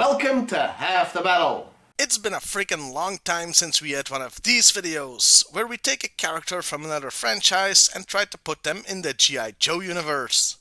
welcome to Half the Battle. It's been a freaking long time since we had one of these videos, where we take a character from another franchise and try to put them in the G.I. Joe universe.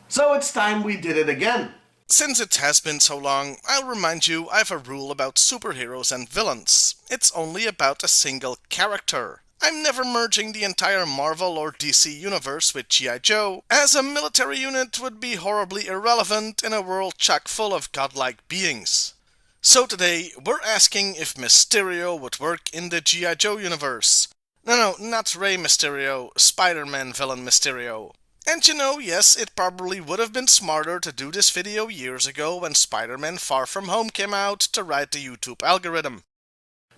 So it's time we did it again. Since it has been so long, I'll remind you I have a rule about superheroes and villains. It's only about a single character. I'm never merging the entire Marvel or DC universe with G.I. Joe, as a military unit would be horribly irrelevant in a world chock full of godlike beings. So today, we're asking if Mysterio would work in the G.I. Joe universe. No, not Rey Mysterio, Spider-Man villain Mysterio. And you know, yes, it probably would have been smarter to do this video years ago when Spider-Man Far From Home came out to ride the YouTube algorithm.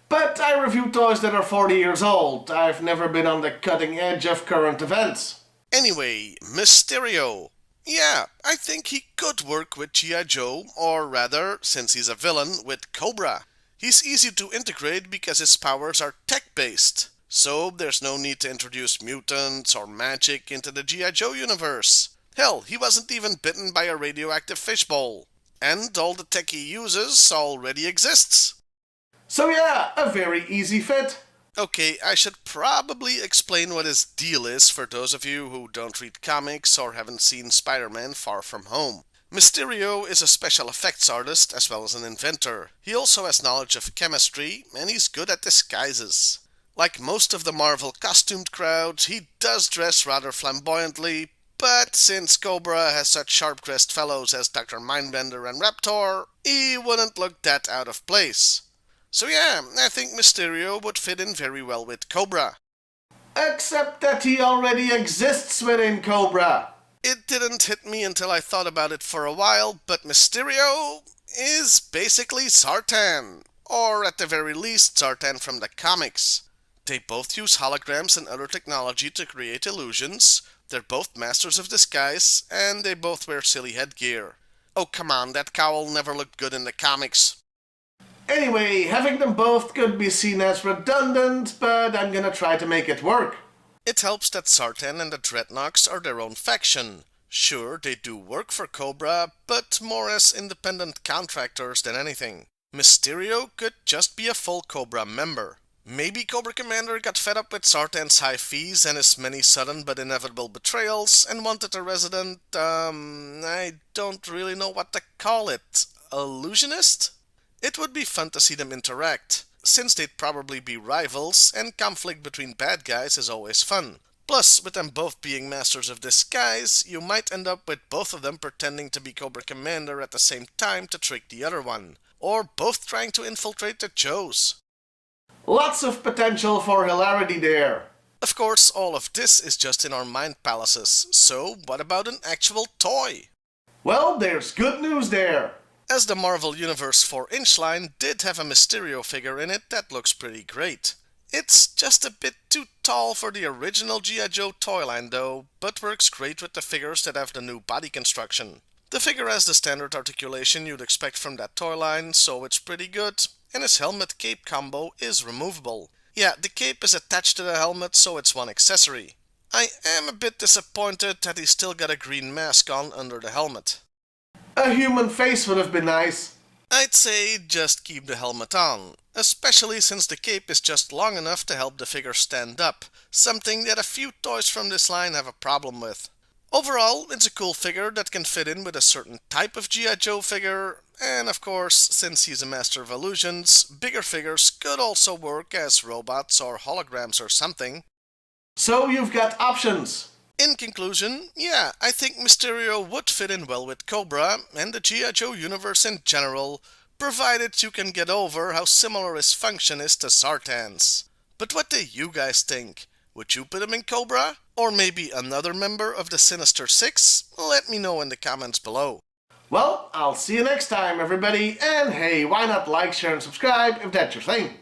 But I review toys that are 40 years old. I've never been on the cutting edge of current events. Anyway, Mysterio. Yeah, I think he could work with G.I. Joe, or rather, since he's a villain, with Cobra. He's easy to integrate because his powers are tech-based, so there's no need to introduce mutants or magic into the G.I. Joe universe. Hell, he wasn't even bitten by a radioactive fishbowl. And all the tech he uses already exists. So yeah, a very easy fit. Okay, I should probably explain what his deal is for those of you who don't read comics or haven't seen Spider-Man Far From Home. Mysterio is a special effects artist as well as an inventor. He also has knowledge of chemistry, and he's good at disguises. Like most of the Marvel costumed crowd, he does dress rather flamboyantly, but since Cobra has such sharp-dressed fellows as Dr. Mindbender and Raptor, he wouldn't look that out of place. So yeah, I think Mysterio would fit in very well with Cobra. Except that he already exists within Cobra. It didn't hit me until I thought about it for a while, but Mysterio is basically Zartan. Or at the very least, Zartan from the comics. They both use holograms and other technology to create illusions, they're both masters of disguise, and they both wear silly headgear. Oh come on, that cowl never looked good in the comics. Anyway, having them both could be seen as redundant, but I'm gonna try to make it work. It helps that Zartan and the Dreadnoks are their own faction. Sure, they do work for Cobra, but more as independent contractors than anything. Mysterio could just be a full Cobra member. Maybe Cobra Commander got fed up with Zartan's high fees and his many sudden but inevitable betrayals and wanted a resident, I don't really know what to call it, illusionist? It would be fun to see them interact, since they'd probably be rivals, and conflict between bad guys is always fun. Plus, with them both being masters of disguise, you might end up with both of them pretending to be Cobra Commander at the same time to trick the other one, or both trying to infiltrate the Joes. Lots of potential for hilarity there. Of course, all of this is just in our mind palaces, so what about an actual toy? Well, there's good news there. As the Marvel Universe 4-inch line did have a Mysterio figure in it that looks pretty great. It's just a bit too tall for the original G.I. Joe toy line though, but works great with the figures that have the new body construction. The figure has the standard articulation you'd expect from that toy line, so it's pretty good, and his helmet-cape combo is removable. Yeah, the cape is attached to the helmet, so it's one accessory. I am a bit disappointed that he's still got a green mask on under the helmet. A human face would have been nice. I'd say just keep the helmet on, especially since the cape is just long enough to help the figure stand up, something that a few toys from this line have a problem with. Overall, it's a cool figure that can fit in with a certain type of G.I. Joe figure, and of course, since he's a master of illusions, bigger figures could also work as robots or holograms or something. So you've got options. In conclusion, yeah, I think Mysterio would fit in well with Cobra and the G.I. Joe universe in general, provided you can get over how similar his function is to Zartan's. But what do you guys think? Would you put him in Cobra? Or maybe another member of the Sinister Six? Let me know in the comments below. Well, I'll see you next time, everybody, and hey, why not like, share, and subscribe if that's your thing?